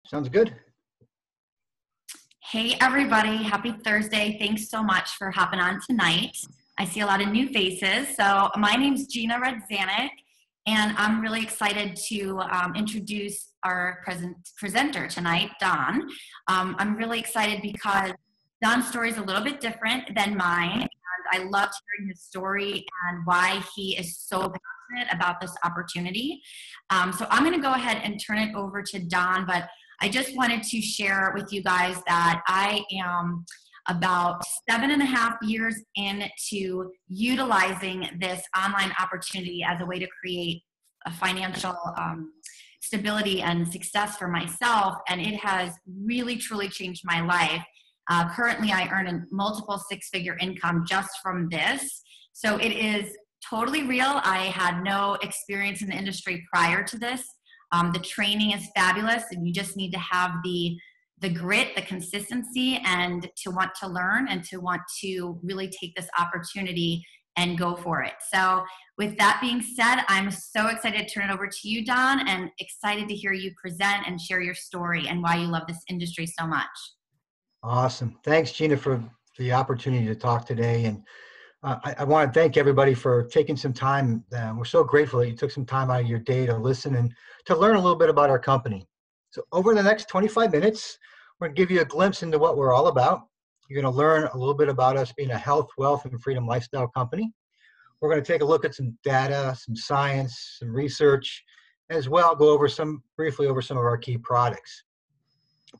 Sounds good. Hey everybody, happy Thursday. Thanks so much for hopping on tonight. I see a lot of new faces. So my name's Gina Redzanek, and I'm really excited to introduce our presenter tonight, Don. I'm really excited because Don's story is a little bit different than mine, and I loved hearing his story and why he is so passionate about this opportunity. So I'm going to go ahead and turn it over to Don, but I just wanted to share with you guys that I am about 7.5 years into utilizing this online opportunity as a way to create a financial stability and success for myself, and it has really truly changed my life. Currently, I earn a multiple six-figure income just from this, so it is totally real. I had no experience in the industry prior to this. The training is fabulous, and you just need to have the grit, the consistency, and to want to learn and to want to really take this opportunity and go for it. So with that being said, I'm so excited to turn it over to you, Don, and excited to hear you present and share your story and why you love this industry so much. Awesome. Thanks, Gina, for the opportunity to talk today. And I want to thank everybody for taking some time. We're so grateful that you took some time out of your day to listen and to learn a little bit about our company. So over the next 25 minutes, we're going to give you a glimpse into what we're all about. You're going to learn a little bit about us being a health, wealth, and freedom lifestyle company. We're going to take a look at some data, some science, some research, as well go over briefly over some of our key products.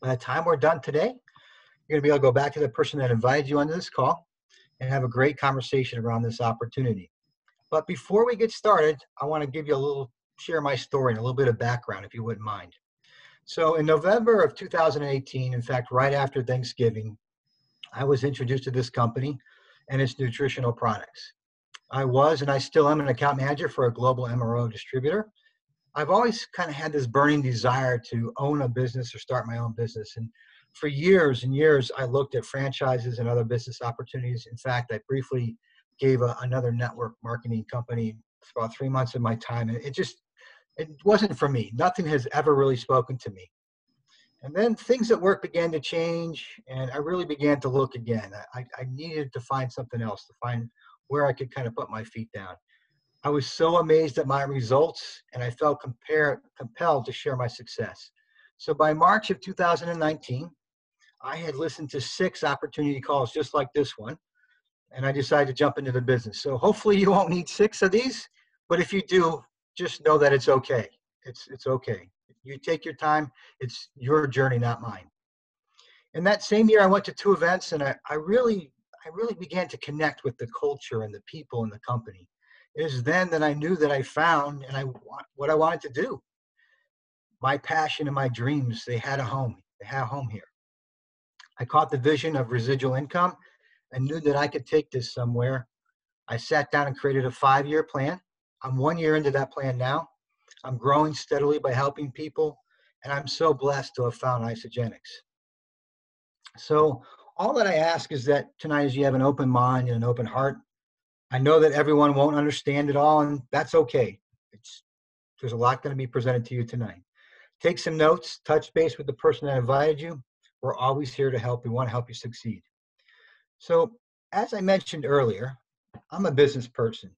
By the time we're done today, you're going to be able to go back to the person that invited you onto this call and have a great conversation around this opportunity. But before we get started, I want to give you share my story and a little bit of background, if you wouldn't mind. So in November of 2018, in fact, right after Thanksgiving, I was introduced to this company and its nutritional products. I was, and I still am, an account manager for a global MRO distributor. I've always kind of had this burning desire to own a business or start my own business. And for years and years, I looked at franchises and other business opportunities. In fact, I briefly gave another network marketing company about 3 months of my time. And it wasn't for me. Nothing has ever really spoken to me. And then things at work began to change, and I really began to look again. I needed to find something else, to find where I could kind of put my feet down. I was so amazed at my results, and I felt compelled to share my success. So by March of 2019, I had listened to 6 opportunity calls just like this one, and I decided to jump into the business. So hopefully you won't need 6 of these, but if you do, just know that it's okay. It's okay. You take your time. It's your journey, not mine. In that same year, I went to 2 events, and I really began to connect with the culture and the people in the company. It was then that I knew that I found what I wanted to do. My passion and my dreams, they had a home. They had a home here. I caught the vision of residual income and knew that I could take this somewhere. I sat down and created a 5-year plan. I'm 1 year into that plan now. I'm growing steadily by helping people, and I'm so blessed to have found Isagenix. So all that I ask is that tonight is you have an open mind and an open heart. I know that everyone won't understand it all, and that's okay. There's a lot going to be presented to you tonight. Take some notes, touch base with the person that invited you. We're always here to help. We want to help you succeed. So as I mentioned earlier, I'm a business person.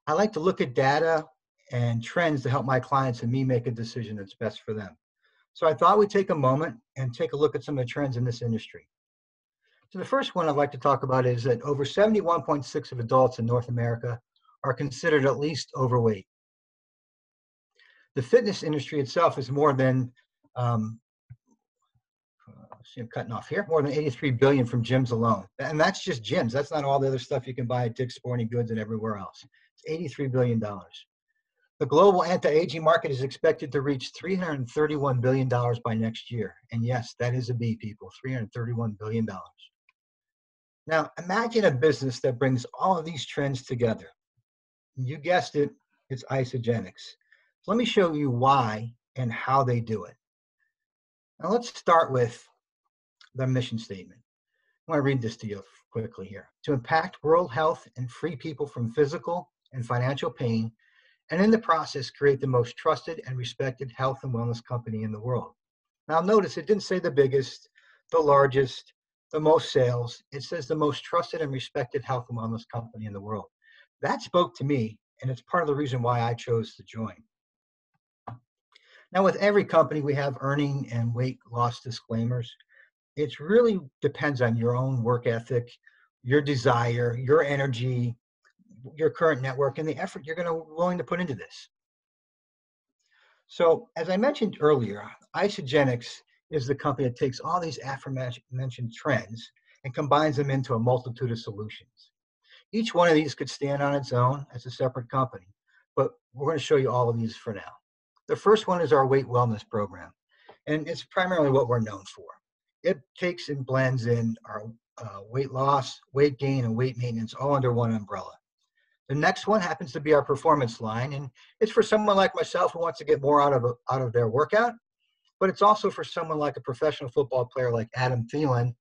I like to look at data and trends to help my clients and me make a decision that's best for them. So I thought we'd take a moment and take a look at some of the trends in this industry. So the first one I'd like to talk about is that over 71.6% of adults in North America are considered at least overweight. The fitness industry itself is more than, see I'm cutting off here, more than 83 billion from gyms alone. And that's just gyms. That's not all the other stuff you can buy at Dick's Sporting Goods and everywhere else. It's $83 billion. The global anti-aging market is expected to reach $331 billion by next year. And yes, that is a B, people, $331 billion. Now, imagine a business that brings all of these trends together. You guessed it, it's Isagenix. So let me show you why and how they do it. Now let's start with the mission statement. I want to read this to you quickly here. To impact world health and free people from physical and financial pain, and in the process create the most trusted and respected health and wellness company in the world. Now notice it didn't say the biggest, the largest, the most sales. It says the most trusted and respected health and wellness company in the world. That spoke to me, and it's part of the reason why I chose to join. Now, with every company, we have earning and weight loss disclaimers. It really depends on your own work ethic, your desire, your energy, your current network, and the effort you're willing to put into this. So, as I mentioned earlier, Isagenix is the company that takes all these aforementioned trends and combines them into a multitude of solutions. Each one of these could stand on its own as a separate company, but we're going to show you all of these for now. The first one is our weight wellness program, and it's primarily what we're known for. It takes and blends in our weight loss, weight gain, and weight maintenance all under one umbrella. The next one happens to be our performance line, and it's for someone like myself who wants to get more out of their workout, but it's also for someone like a professional football player like Adam Thielen,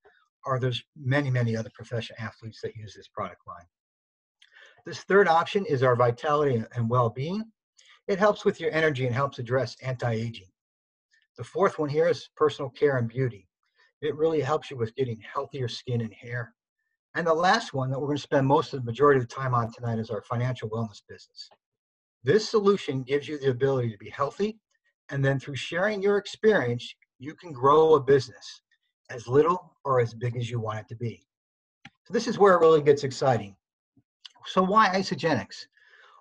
or there's many, many other professional athletes that use this product line. This third option is our vitality and well-being. It helps with your energy and helps address anti-aging. The fourth one here is personal care and beauty. It really helps you with getting healthier skin and hair. And the last one that we're going to spend most of the majority of the time on tonight is our financial wellness business. This solution gives you the ability to be healthy, and then through sharing your experience, you can grow a business as little or as big as you want it to be. So this is where it really gets exciting. So why Isagenix?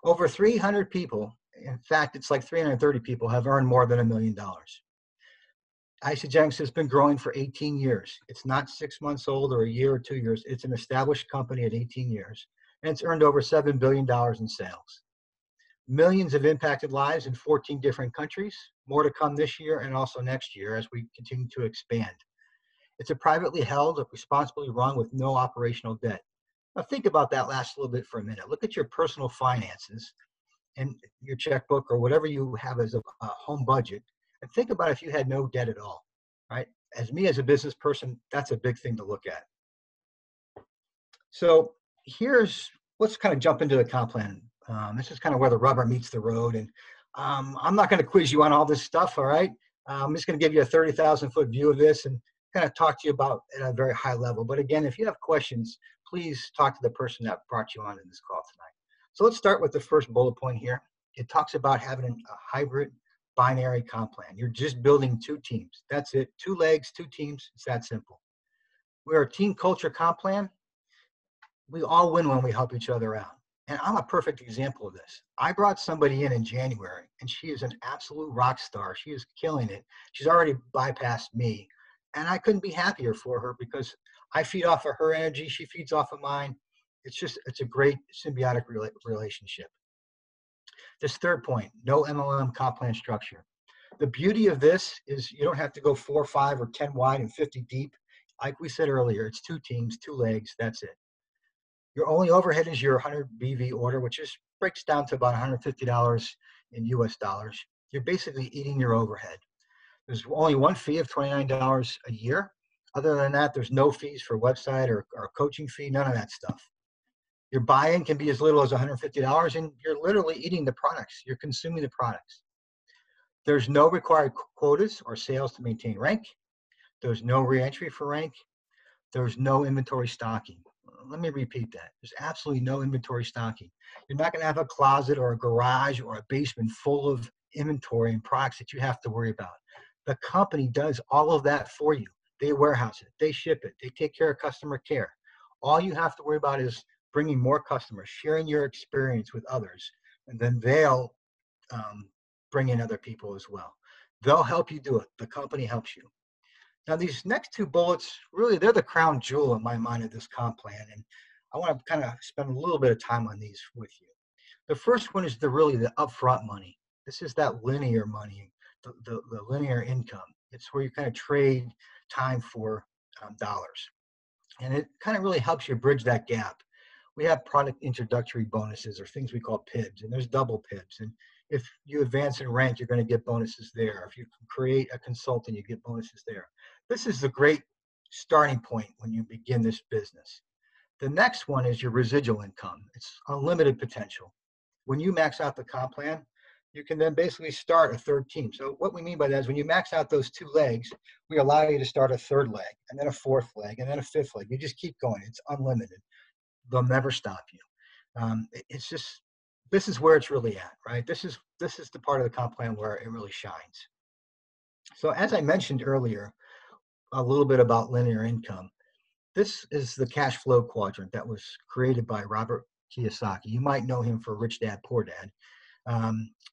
Over 300 people, in fact, it's like 330 people, have earned more than $1 million. Isagenix has been growing for 18 years. It's not 6 months old or a year or 2 years. It's an established company at 18 years, and it's earned over $7 billion in sales. Millions of impacted lives in 14 different countries, more to come this year and also next year as we continue to expand. It's a privately held, responsibly run with no operational debt. Now think about that last little bit for a minute. Look at your personal finances and your checkbook or whatever you have as a home budget, and think about if you had no debt at all, right? As me as a business person, that's a big thing to look at. So let's kind of jump into the comp plan. This is kind of where the rubber meets the road, and I'm not going to quiz you on all this stuff, all right? I'm just going to give you a 30,000-foot view of this and kind of talk to you about at a very high level. But again, if you have questions, please talk to the person that brought you on in this call tonight. So let's start with the first bullet point here. It talks about having a hybrid binary comp plan. You're just building two teams. That's it. 2 legs, 2 teams. It's that simple. We're a team culture comp plan. We all win when we help each other out. And I'm a perfect example of this. I brought somebody in January, and she is an absolute rock star. She is killing it. She's already bypassed me. And I couldn't be happier for her because I feed off of her energy. She feeds off of mine. It's a great symbiotic relationship. This third point, no MLM comp plan structure. The beauty of this is you don't have to go 4, 5, or 10 wide and 50 deep. Like we said earlier, it's 2 teams, 2 legs, that's it. Your only overhead is your 100 BV order, which breaks down to about $150 in US dollars. You're basically eating your overhead. There's only one fee of $29 a year. Other than that, there's no fees for website or coaching fee, none of that stuff. Your buy-in can be as little as $150, and you're literally eating the products. You're consuming the products. There's no required quotas or sales to maintain rank. There's no reentry for rank. There's no inventory stocking. Let me repeat that. There's absolutely no inventory stocking. You're not going to have a closet or a garage or a basement full of inventory and products that you have to worry about. The company does all of that for you. They warehouse it. They ship it. They take care of customer care. All you have to worry about is bringing more customers, sharing your experience with others, and then they'll bring in other people as well. They'll help you do it. The company helps you. Now, these next 2 bullets, really, they're the crown jewel in my mind of this comp plan, and I want to kind of spend a little bit of time on these with you. The first one is really the upfront money. This is that linear money, the linear income. It's where you kind of trade time for dollars, and it kind of really helps you bridge that gap. We have product introductory bonuses or things we call PIBs, and there's double PIBs. And if you advance in rank, you're going to get bonuses there. If you create a consultant, you get bonuses there. This is the great starting point when you begin this business. The next one is your residual income. It's unlimited potential. When you max out the comp plan, you can then basically start a third team. So what we mean by that is when you max out those 2 legs, we allow you to start a third leg, and then a fourth leg, and then a fifth leg. You just keep going. It's unlimited. They'll never stop you. It's just, this is where it's really at, right? This is the part of the comp plan where it really shines. So as I mentioned earlier, a little bit about linear income. This is the cash flow quadrant that was created by Robert Kiyosaki. You might know him for Rich Dad, Poor Dad.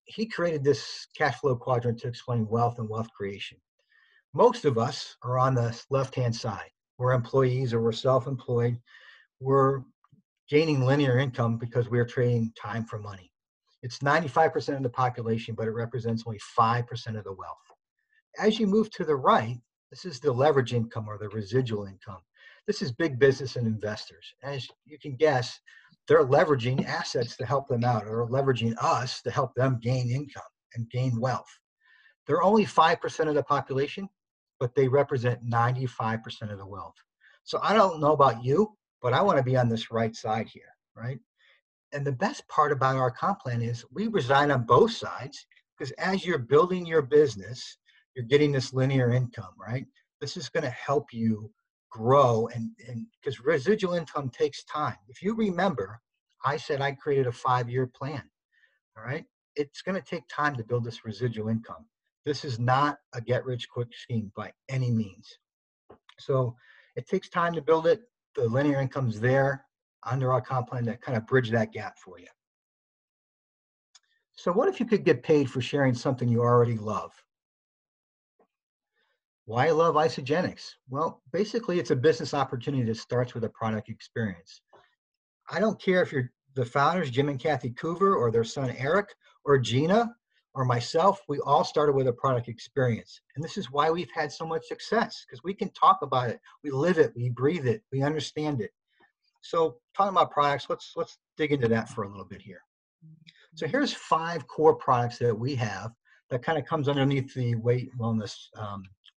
He created this cash flow quadrant to explain wealth and wealth creation. Most of us are on the left-hand side. We're employees or we're self-employed. We're gaining linear income because we're trading time for money. It's 95% of the population, but it represents only 5% of the wealth. As you move to the right, this is the leverage income or the residual income. This is big business and investors. As you can guess, they're leveraging assets to help them out, or leveraging us to help them gain income and gain wealth. They're only 5% of the population, but they represent 95% of the wealth. So I don't know about you, but I want to be on this right side here, right? And the best part about our comp plan is we reside on both sides, because as you're building your business, you're getting this linear income, right? This is going to help you grow, and because residual income takes time. If you remember, I said I created a 5-year plan, all right? It's going to take time to build this residual income. This is not a get-rich-quick scheme by any means. So it takes time to build it. The linear income's there under our comp plan to kind of bridge that gap for you. So what if you could get paid for sharing something you already love? Why love Isagenix? Well, basically, it's a business opportunity that starts with a product experience. I don't care if you're the founders, Jim and Kathy Coover, or their son Eric, or Gina, or myself. We all started with a product experience. And this is why we've had so much success, because we can talk about it. We live it, we breathe it, we understand it. So talking about products, let's dig into that for a little bit here. So here's 5 core products that we have that kind of comes underneath the weight wellness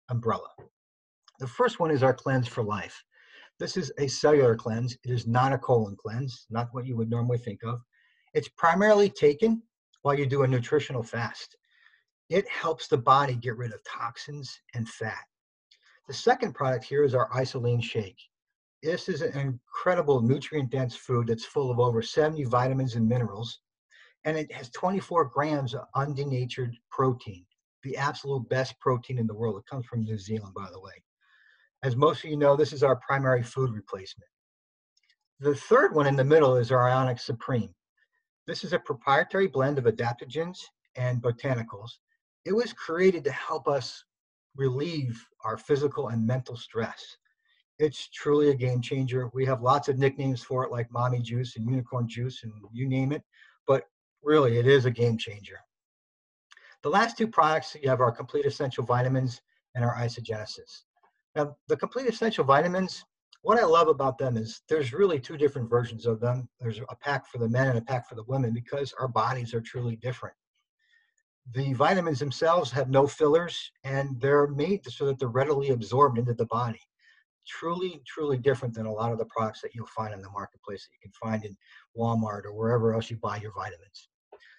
umbrella. The first one is our Cleanse for Life. This is a cellular cleanse. It is not a colon cleanse, not what you would normally think of. It's primarily taken while you do a nutritional fast. It helps the body get rid of toxins and fat. The second product here is our Isagenix shake. This is an incredible nutrient-dense food that's full of over 70 vitamins and minerals, and it has 24 grams of undenatured protein, the absolute best protein in the world. It comes from New Zealand, by the way. As most of you know, this is our primary food replacement. The third one in the middle is our Ionic Supreme. This is a proprietary blend of adaptogens and botanicals. It was created to help us relieve our physical and mental stress. It's truly a game changer. We have lots of nicknames for it, like mommy juice and unicorn juice and you name it, but really it is a game changer. The last 2 products, you have our Complete Essential Vitamins and our Isagenesis. Now, the Complete Essential Vitamins, what I love about them is there's really 2 different versions of them. There's a pack for the men and a pack for the women, because our bodies are truly different. The vitamins themselves have no fillers, and they're made so that they're readily absorbed into the body. Truly, truly different than a lot of the products that you'll find in the marketplace that you can find in Walmart or wherever else you buy your vitamins.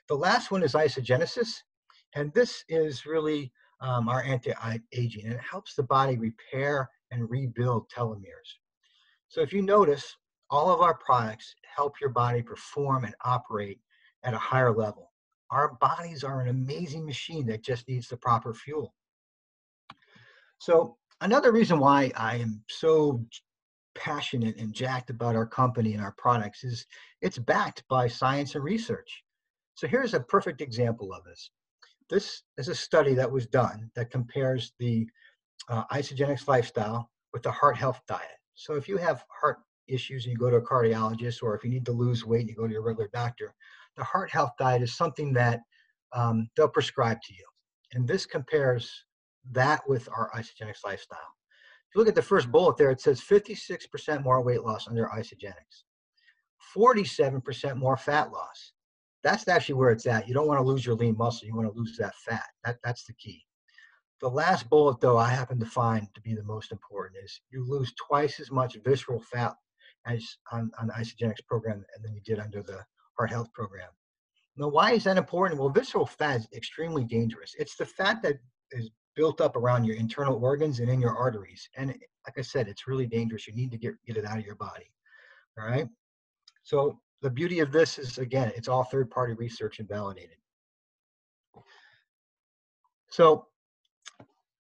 The last one is Isagenesis, and this is really our anti-aging, and it helps the body repair and rebuild telomeres. So if you notice, all of our products help your body perform and operate at a higher level. Our bodies are an amazing machine that just needs the proper fuel. So another reason why I am so passionate and jacked about our company and our products is it's backed by science and research. So here's a perfect example of this. This is a study that was done that compares the Isagenix lifestyle with the heart health diet. So if you have heart issues and you go to a cardiologist, or if you need to lose weight and you go to your regular doctor, the heart health diet is something that they'll prescribe to you. And this compares that with our Isagenix lifestyle. If you look at the first bullet there, it says 56% more weight loss under Isagenix, 47% more fat loss. That's actually where it's at. You don't want to lose your lean muscle. You want to lose that fat. That's the key. The last bullet, though, I happen to find to be the most important is you lose twice as much visceral fat as on the Isagenix program than you did under the heart health program. Now, why is that important? Well, visceral fat is extremely dangerous. It's the fat that is built up around your internal organs and in your arteries. And like I said, it's really dangerous. You need to get it out of your body. All right. So the beauty of this is, again, it's all third-party research and validated. So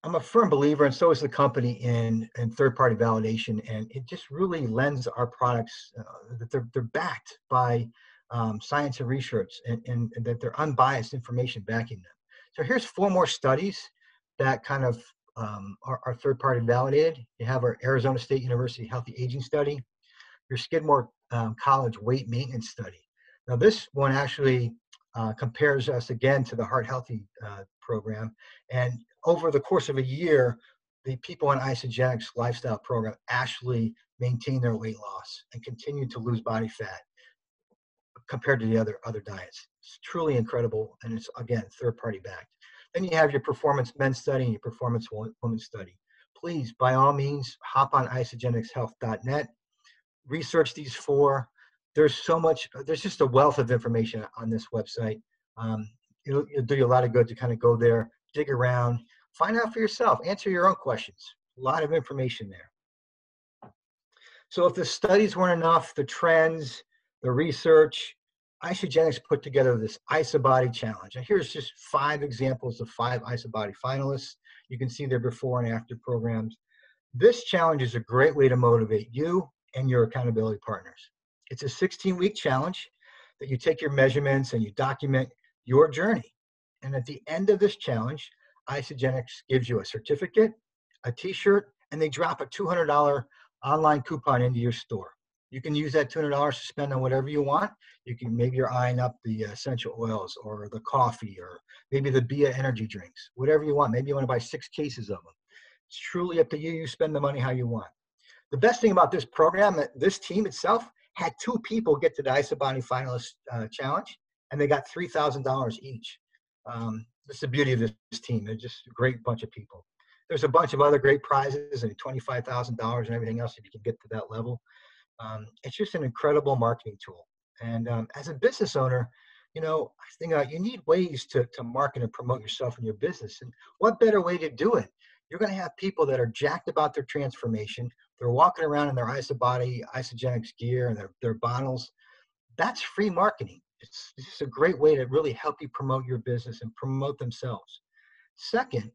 I'm a firm believer, and so is the company, in third-party validation, and it just really lends our products that they're backed by science and research, and that they're unbiased information backing them. So here's 4 more studies that kind of are third-party validated. You have our Arizona State University Healthy Aging Study, your Skidmore College Weight Maintenance Study. Now this one actually compares us again to the Heart Healthy program, and over the course of a year, the people on Isagenix lifestyle program actually maintain their weight loss and continue to lose body fat compared to the other diets. It's truly incredible, and it's, again, third-party backed. Then you have your Performance Men study and your Performance Women study. Please, by all means, hop on isagenixhealth.net, research these 4. There's so much, there's just a wealth of information on this website. It'll do you a lot of good to kind of go there, dig around, find out for yourself, answer your own questions. A lot of information there. So if the studies weren't enough, the trends, the research, Isagenix put together this IsaBody challenge. And here's just 5 examples of 5 IsaBody finalists. You can see their before and after programs. This challenge is a great way to motivate you and your accountability partners. It's a 16-week challenge that you take your measurements and you document your journey. And at the end of this challenge, Isagenix gives you a certificate, a t-shirt, and they drop a $200 online coupon into your store. You can use that $200 to spend on whatever you want. You can, maybe you're eyeing up the essential oils or the coffee or maybe the BIA energy drinks, whatever you want. Maybe you want to buy 6 cases of them. It's truly up to you. You spend the money how you want. The best thing about this program, this team itself had 2 people get to the IsaBody finalist challenge, and they got $3,000 each. That's the beauty of this team. They're just a great bunch of people. There's a bunch of other great prizes and $25,000 and everything else if you can get to that level. It's just an incredible marketing tool. And as a business owner, you know, I think you need ways to market and promote yourself and your business. And what better way to do it? You're going to have people that are jacked about their transformation. They're walking around in their IsaBody, Isagenix gear and their bottles. That's free marketing. It's just a great way to really help you promote your business and promote themselves. Second,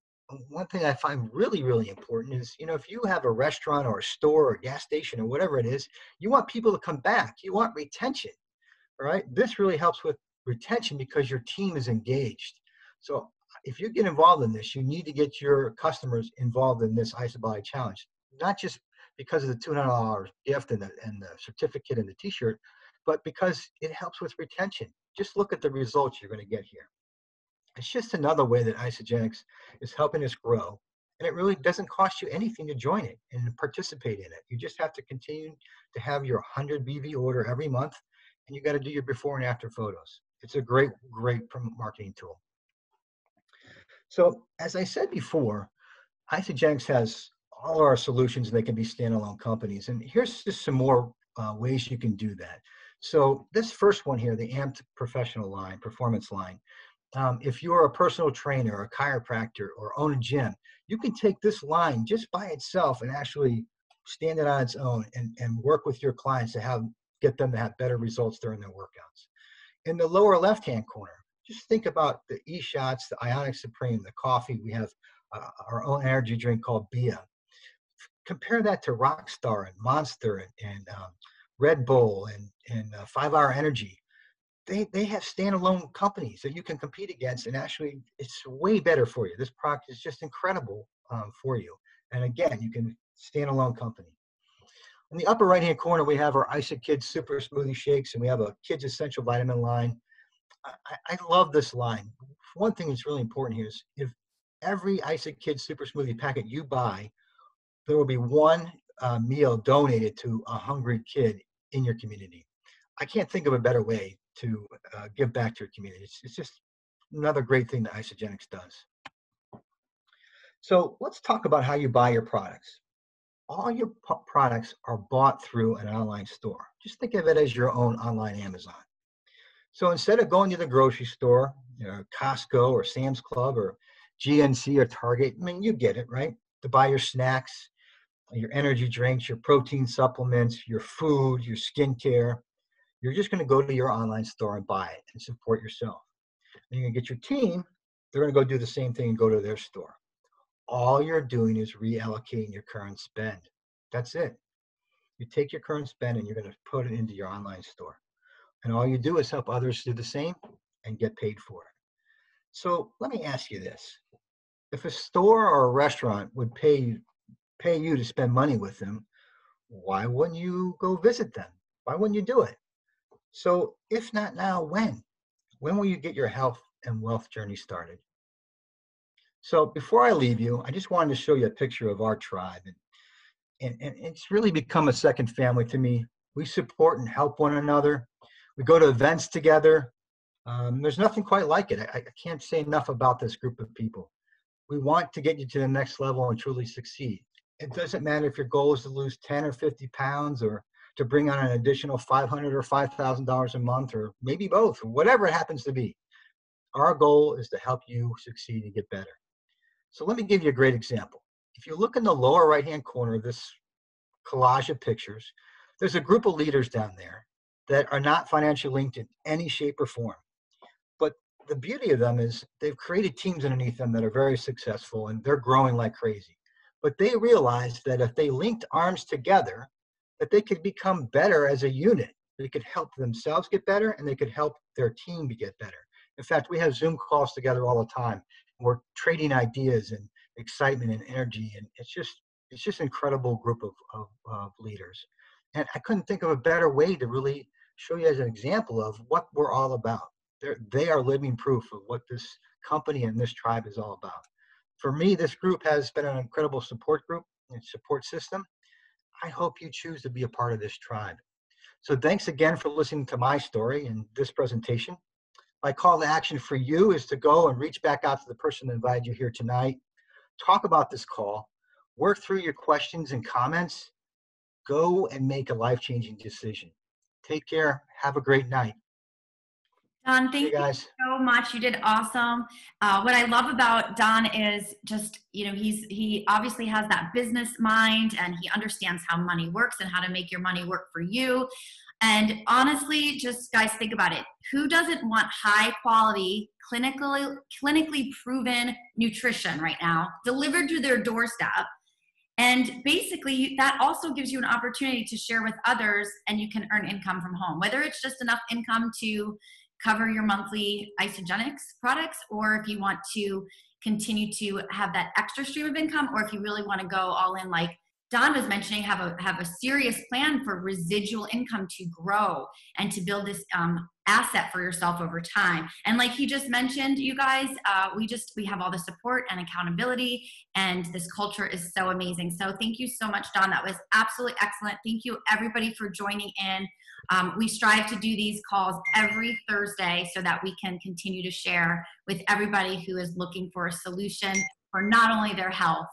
one thing I find really, really important is, you know, if you have a restaurant or a store or a gas station or whatever it is, you want people to come back. You want retention, all right? This really helps with retention because your team is engaged. So if you get involved in this, you need to get your customers involved in this IsaBody challenge, not just because of the $200 gift and the certificate and the t-shirt, but because it helps with retention. Just look at the results you're going to get here. It's just another way that Isagenix is helping us grow. And it really doesn't cost you anything to join it and participate in it. You just have to continue to have your 100 BV order every month, and you got to do your before and after photos. It's a great, great marketing tool. So as I said before, Isagenix has all our solutions, and they can be standalone companies. And here's just some more ways you can do that. So this first one here, the Amped Professional line, Performance line, if you're a personal trainer, a chiropractor, or own a gym, you can take this line just by itself and actually stand it on its own and work with your clients to get them to have better results during their workouts. In the lower left-hand corner, just think about the E-Shots, the Ionic Supreme, the coffee. We have our own energy drink called BIA. Compare that to Rockstar and Monster and Red Bull and 5 Hour Energy. They have standalone companies that you can compete against, and actually it's way better for you. This product is just incredible for you. And again, you can standalone company. In the upper right-hand corner, we have our Isa Kids Super Smoothie Shakes, and we have a Kids Essential Vitamin line. I love this line. One thing that's really important here is if every Isa Kids Super Smoothie packet you buy, there will be 1 meal donated to a hungry kid in your community. I can't think of a better way to give back to your community. It's just another great thing that Isagenix does. So let's talk about how you buy your products. All your products are bought through an online store. Just think of it as your own online Amazon. So instead of going to the grocery store, Costco or Sam's Club or GNC or Target, I mean, you get it, right? To buy your snacks, your energy drinks, your protein supplements, your food, your skincare, you're just going to go to your online store and buy it and support yourself. And you're going to get your team, they're going to go do the same thing and go to their store. All you're doing is reallocating your current spend. That's it. You take your current spend and you're going to put it into your online store. And all you do is help others do the same and get paid for it. So let me ask you this. If a store or a restaurant would pay you to spend money with them, why wouldn't you go visit them? Why wouldn't you do it? So if not now, when? When will you get your health and wealth journey started? So before I leave you, I just wanted to show you a picture of our tribe. And it's really become a second family to me. We support and help one another. We go to events together. There's nothing quite like it. I can't say enough about this group of people. We want to get you to the next level and truly succeed. It doesn't matter if your goal is to lose 10 or 50 pounds or to bring on an additional $500 or $5,000 a month, or maybe both, or whatever it happens to be. Our goal is to help you succeed and get better. So let me give you a great example. If you look in the lower right-hand corner of this collage of pictures, there's a group of leaders down there that are not financially linked in any shape or form. But the beauty of them is they've created teams underneath them that are very successful and they're growing like crazy. But they realized that if they linked arms together, that they could become better as a unit. They could help themselves get better and they could help their team to get better. In fact, we have Zoom calls together all the time. We're trading ideas and excitement and energy. And it's just an incredible group of leaders. And I couldn't think of a better way to really show you as an example of what we're all about. They are living proof of what this company and this tribe is all about. For me, this group has been an incredible support group and support system. I hope you choose to be a part of this tribe. So thanks again for listening to my story and this presentation. My call to action for you is to go and reach back out to the person that invited you here tonight. Talk about this call. Work through your questions and comments. Go and make a life-changing decision. Take care. Have a great night. Don, thank you so much. You did awesome. What I love about Don is just, he obviously has that business mind and he understands how money works and how to make your money work for you. And honestly, just guys, think about it. Who doesn't want high quality, clinically proven nutrition right now delivered to their doorstep? And basically, that also gives you an opportunity to share with others and you can earn income from home, whether it's just enough income to cover your monthly Isagenix products, or if you want to continue to have that extra stream of income, or if you really want to go all in, like Don was mentioning, have a serious plan for residual income to grow and to build this asset for yourself over time. And like he just mentioned, you guys, we have all the support and accountability, and this culture is so amazing. So thank you so much, Don. That was absolutely excellent. Thank you everybody for joining in. We strive to do these calls every Thursday so that we can continue to share with everybody who is looking for a solution for not only their health,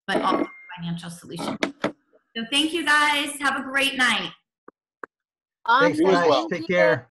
but also financial solution. So thank you guys. Have a great night. Thanks, guys. Take care.